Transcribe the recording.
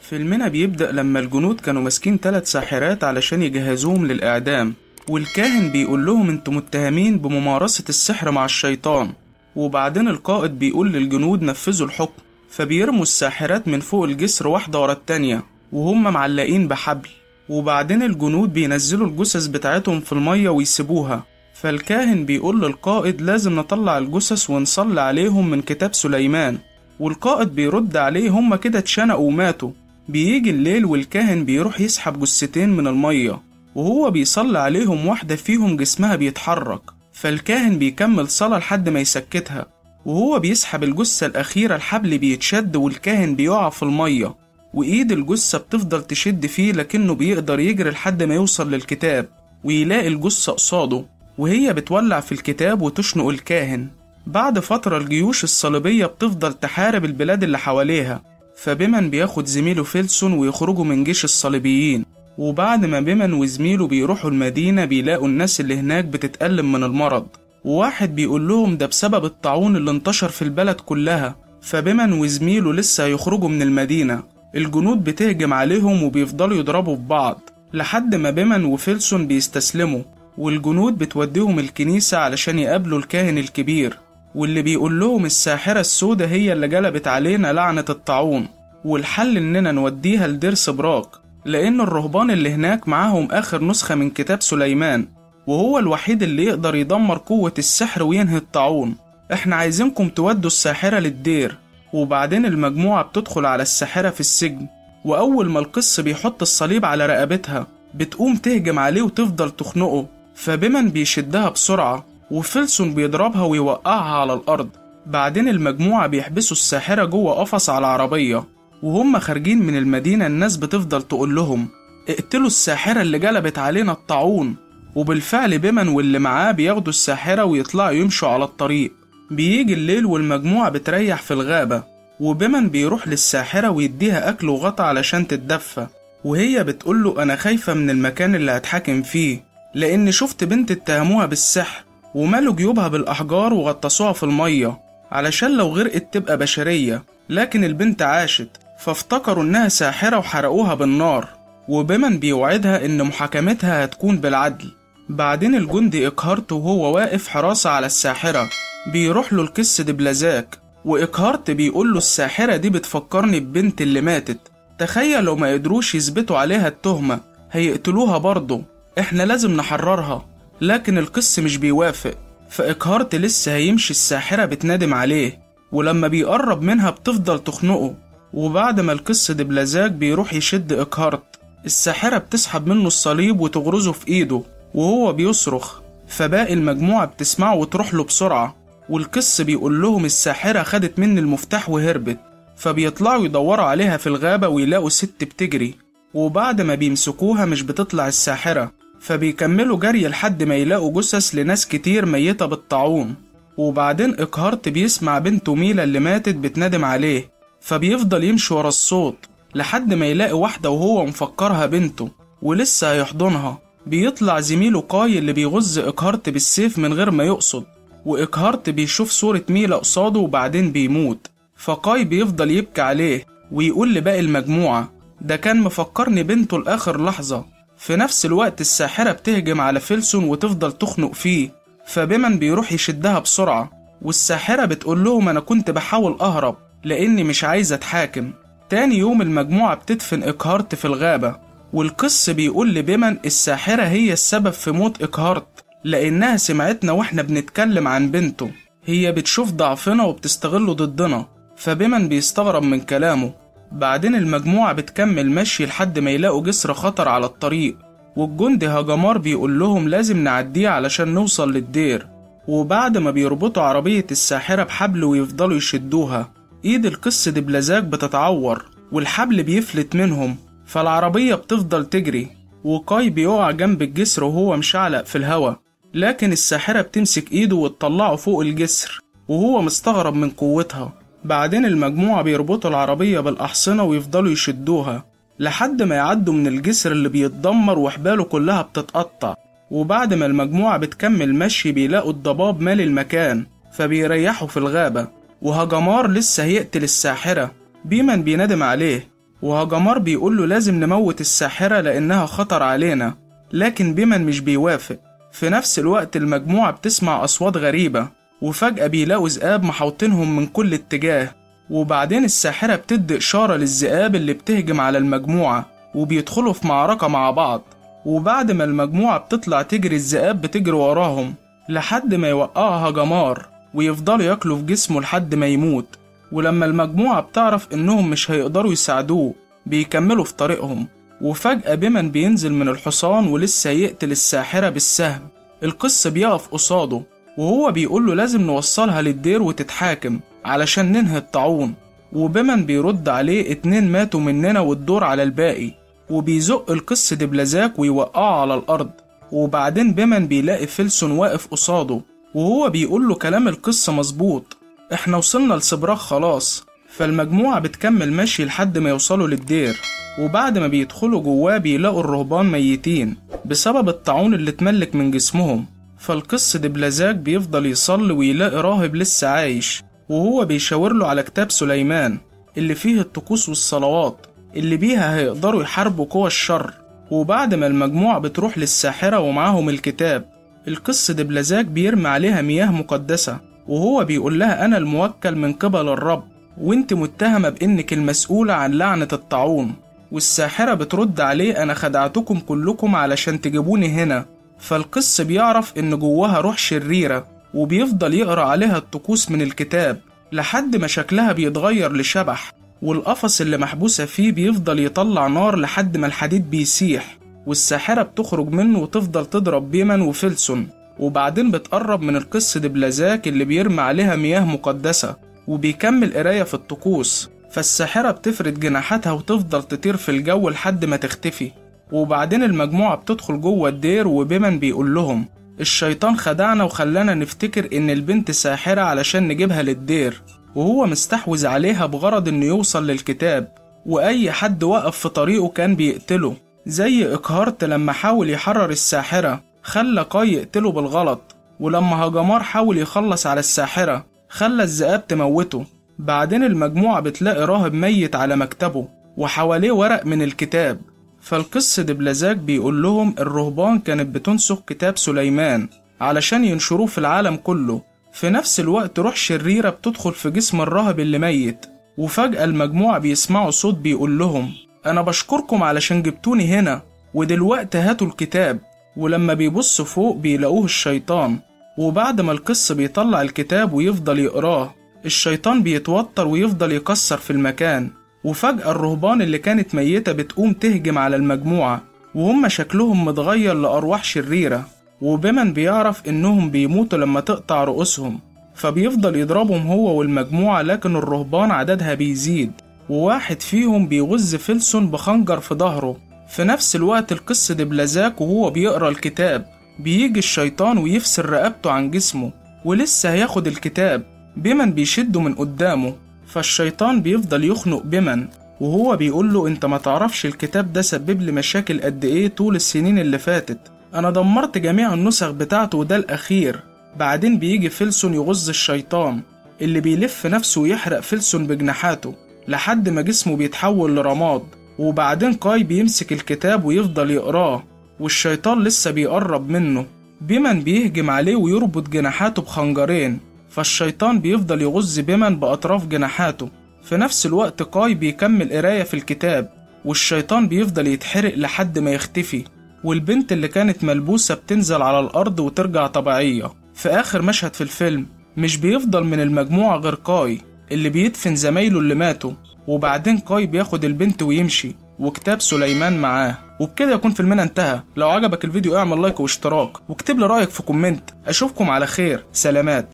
فيلمنا بيبدأ لما الجنود كانوا ماسكين 3 ساحرات علشان يجهزوهم للإعدام، والكاهن بيقول لهم انتوا متهمين بممارسة السحر مع الشيطان. وبعدين القائد بيقول للجنود نفذوا الحكم، فبيرموا الساحرات من فوق الجسر واحدة ورا التانية وهم معلقين بحبل. وبعدين الجنود بينزلوا الجثث بتاعتهم في المية ويسيبوها، فالكاهن بيقول للقائد لازم نطلع الجثث ونصلي عليهم من كتاب سليمان. والقائد بيرد عليه هم كده اتشنقوا وماتوا. بيجي الليل والكاهن بيروح يسحب جثتين من المية، وهو بيصلي عليهم واحدة فيهم جسمها بيتحرك، فالكاهن بيكمل صلاة لحد ما يسكتها. وهو بيسحب الجثة الأخيرة الحبل بيتشد والكاهن بيقع في المية، وإيد الجثة بتفضل تشد فيه لكنه بيقدر يجري لحد ما يوصل للكتاب ويلاقي الجثة قصاده وهي بتولع في الكتاب وتشنق الكاهن. بعد فترة الجيوش الصليبية بتفضل تحارب البلاد اللي حواليها، فبيمن بياخد زميله فيلسون ويخرجوا من جيش الصليبيين. وبعد ما بيمن وزميله بيروحوا المدينة بيلاقوا الناس اللي هناك بتتألم من المرض، وواحد بيقول لهم ده بسبب الطاعون اللي انتشر في البلد كلها. فبيمن وزميله لسه هيخرجوا من المدينة، الجنود بتهجم عليهم وبيفضلوا يضربوا في بعض لحد ما بيمن وفيلسون بيستسلموا، والجنود بتوديهم الكنيسة علشان يقابلوا الكاهن الكبير، واللي بيقول لهم الساحرة السوداء هي اللي جلبت علينا لعنة الطاعون، والحل اننا نوديها لدير سبراك لان الرهبان اللي هناك معاهم اخر نسخة من كتاب سليمان، وهو الوحيد اللي يقدر يدمر قوة السحر وينهي الطاعون. احنا عايزينكم تودوا الساحرة للدير. وبعدين المجموعة بتدخل على الساحرة في السجن، واول ما القس بيحط الصليب على رقبتها بتقوم تهجم عليه وتفضل تخنقه، فبيمن بيشدها بسرعة وفيلسون بيضربها ويوقعها على الأرض. بعدين المجموعة بيحبسوا الساحرة جوه قفص على العربية، وهم خارجين من المدينة الناس بتفضل تقول لهم اقتلوا الساحرة اللي جلبت علينا الطاعون. وبالفعل بيمن واللي معاه بياخدوا الساحرة ويطلعوا يمشوا على الطريق. بيجي الليل والمجموعة بتريح في الغابة، وبيمن بيروح للساحرة ويديها أكل وغطا علشان تتدفى، وهي بتقوله أنا خايفة من المكان اللي هتحاكم فيه لأن شفت بنت اتهموها بالسحر ومالوا جيوبها بالأحجار وغطسوها في المية علشان لو غرقت تبقى بشرية، لكن البنت عاشت فافتكروا إنها ساحرة وحرقوها بالنار. وبيمن بيوعدها إن محاكمتها هتكون بالعدل. بعدين الجندي إكهارت وهو واقف حراسة على الساحرة بيروح له القس دبلزاك، وإكهارت بيقول له الساحرة دي بتفكرني ببنت اللي ماتت، تخيل لو ما قدروش يثبتوا عليها التهمة هيقتلوها برضه، احنا لازم نحررها. لكن القس مش بيوافق، فإكهارت لسه هيمشي الساحرة بتنادم عليه، ولما بيقرب منها بتفضل تخنقه. وبعد ما القس دبلزاك بيروح يشد إكهارت، الساحرة بتسحب منه الصليب وتغرزه في ايده وهو بيصرخ، فباقي المجموعة بتسمعه وتروح له بسرعة. والقس بيقول لهم الساحرة خدت مني المفتاح وهربت، فبيطلعوا يدوروا عليها في الغابة ويلاقوا ست بتجري، وبعد ما بيمسكوها مش بتطلع الساحرة، فبيكملوا جري لحد ما يلاقوا جثث لناس كتير ميتة بالطاعون. وبعدين إكهارت بيسمع بنته ميلا اللي ماتت بتنادم عليه، فبيفضل يمشي ورا الصوت لحد ما يلاقي واحدة وهو مفكرها بنته ولسه هيحضنها. بيطلع زميله قاي اللي بيغز إكهارت بالسيف من غير ما يقصد، وإكهارت بيشوف صورة ميلا قصاده وبعدين بيموت، فقاي بيفضل يبكي عليه ويقول لباقي المجموعة ده كان مفكرني بنته لآخر لحظة. في نفس الوقت الساحرة بتهجم على فيلسون وتفضل تخنق فيه، فبيمن بيروح يشدها بسرعة، والساحرة بتقول لهم أنا كنت بحاول أهرب لأني مش عايزة أتحاكم. تاني يوم المجموعة بتدفن إكهارت في الغابة، والقس بيقول لبيمن الساحرة هي السبب في موت إكهارت لأنها سمعتنا وإحنا بنتكلم عن بنته، هي بتشوف ضعفنا وبتستغله ضدنا. فبيمن بيستغرب من كلامه. بعدين المجموعة بتكمل مشي لحد ما يلاقوا جسر خطر على الطريق، والجندي هاجمار بيقول لهم لازم نعديه علشان نوصل للدير. وبعد ما بيربطوا عربية الساحرة بحبل ويفضلوا يشدوها، ايد القس دبلزاك بتتعور والحبل بيفلت منهم، فالعربية بتفضل تجري، وقاي بيقع جنب الجسر وهو مشعلق في الهوا، لكن الساحرة بتمسك ايده وتطلعه فوق الجسر وهو مستغرب من قوتها. بعدين المجموعة بيربطوا العربية بالأحصنة ويفضلوا يشدوها لحد ما يعدوا من الجسر اللي بيتدمر وحباله كلها بتتقطع. وبعد ما المجموعة بتكمل مشي بيلاقوا الضباب مال المكان، فبيريحوا في الغابة، وهاجمار لسه هيقتل الساحرة. بيمن بيندم عليه، وهجمار بيقوله لازم نموت الساحرة لأنها خطر علينا، لكن بيمن مش بيوافق. في نفس الوقت المجموعة بتسمع أصوات غريبة، وفجأة بيلاقوا ذئاب محوطينهم من كل اتجاه. وبعدين الساحرة بتدي إشارة للذئاب اللي بتهجم على المجموعة، وبيدخلوا في معركة مع بعض. وبعد ما المجموعة بتطلع تجري، الذئاب بتجري وراهم لحد ما يوقعها هجمار، ويفضلوا ياكلوا في جسمه لحد ما يموت. ولما المجموعة بتعرف إنهم مش هيقدروا يساعدوه، بيكملوا في طريقهم. وفجأة بيمن بينزل من الحصان ولسه يقتل الساحرة بالسهم. القس بيقف قصاده وهو بيقوله لازم نوصلها للدير وتتحاكم علشان ننهي الطاعون. وبيمن بيرد عليه 2 ماتوا مننا والدور على الباقي، وبيزق القس دبلزاك ويوقعه على الأرض. وبعدين بيمن بيلاقي فيلسون واقف قصاده وهو بيقوله كلام القس مظبوط، احنا وصلنا لسبراخ خلاص. فالمجموعة بتكمل ماشي لحد ما يوصلوا للدير، وبعد ما بيدخلوا جواه بيلاقوا الرهبان ميتين بسبب الطاعون اللي اتملك من جسمهم. فالقس دبلزاك بيفضل يصلي ويلاقي راهب لسه عايش، وهو بيشاور له على كتاب سليمان اللي فيه الطقوس والصلوات اللي بيها هيقدروا يحاربوا قوى الشر. وبعد ما المجموعة بتروح للساحرة ومعاهم الكتاب، القس دبلزاك بيرمي عليها مياه مقدسة، وهو بيقول لها أنا الموكل من قبل الرب، وانت متهمة بإنك المسؤولة عن لعنة الطاعون. والساحرة بترد عليه أنا خدعتكم كلكم علشان تجيبوني هنا. فالقس بيعرف إن جواها روح شريرة، وبيفضل يقرأ عليها الطقوس من الكتاب لحد ما شكلها بيتغير لشبح. والقفص اللي محبوسة فيه بيفضل يطلع نار لحد ما الحديد بيسيح، والساحرة بتخرج منه وتفضل تضرب بيمن وفيلسون. وبعدين بتقرب من القس دبلزاك اللي بيرمي عليها مياه مقدسة وبيكمل قراية في الطقوس. فالساحرة بتفرد جناحاتها وتفضل تطير في الجو لحد ما تختفي. وبعدين المجموعة بتدخل جوه الدير، وبيمن بيقول لهم الشيطان خدعنا وخلانا نفتكر ان البنت ساحرة علشان نجيبها للدير، وهو مستحوذ عليها بغرض انه يوصل للكتاب، واي حد وقف في طريقه كان بيقتله. زي إقهارت لما حاول يحرر الساحرة خلى قاي يقتله بالغلط، ولما هجمار حاول يخلص على الساحرة خلى الذئاب تموته. بعدين المجموعة بتلاقي راهب ميت على مكتبه وحواليه ورق من الكتاب. فالقس دبلزاك بيقول لهم الرهبان كانت بتنسخ كتاب سليمان علشان ينشروه في العالم كله. في نفس الوقت روح شريرة بتدخل في جسم الراهب اللي ميت، وفجأة المجموعة بيسمعوا صوت بيقول لهم أنا بشكركم علشان جبتوني هنا، ودلوقتي هاتوا الكتاب. ولما بيبصوا فوق بيلاقوه الشيطان. وبعد ما القس بيطلع الكتاب ويفضل يقراه، الشيطان بيتوتر ويفضل يكسر في المكان. وفجأة الرهبان اللي كانت ميتة بتقوم تهجم على المجموعة، وهم شكلهم متغير لأرواح شريرة. وبيمن بيعرف إنهم بيموتوا لما تقطع رؤوسهم، فبيفضل يضربهم هو والمجموعة، لكن الرهبان عددها بيزيد، وواحد فيهم بيغز فيلسون بخنجر في ظهره. في نفس الوقت القس دبلزاك وهو بيقرأ الكتاب بيجي الشيطان ويفصل رقبته عن جسمه، ولسه هياخد الكتاب بيمن بيشده من قدامه. فالشيطان بيفضل يخنق بيمن وهو بيقول له انت ما تعرفش الكتاب ده سبب لي مشاكل قد ايه طول السنين اللي فاتت، انا دمرت جميع النسخ بتاعته وده الاخير. بعدين بيجي فيلسون يغز الشيطان اللي بيلف نفسه ويحرق فيلسون بجناحاته لحد ما جسمه بيتحول لرماد. وبعدين قاي بيمسك الكتاب ويفضل يقراه، والشيطان لسه بيقرب منه. بيمن بيهجم عليه ويربط جناحاته بخنجرين، فالشيطان بيفضل يغز بيمن بأطراف جناحاته. في نفس الوقت قاي بيكمل قراية في الكتاب، والشيطان بيفضل يتحرق لحد ما يختفي، والبنت اللي كانت ملبوسة بتنزل على الأرض وترجع طبيعية. في آخر مشهد في الفيلم مش بيفضل من المجموعة غير قاي اللي بيدفن زمايله اللي ماتوا، وبعدين قاي بياخد البنت ويمشي وكتاب سليمان معاه. وبكده يكون فيلمنا انتهى. لو عجبك الفيديو اعمل لايك واشتراك واكتب لي رأيك في كومنت. اشوفكم على خير، سلامات.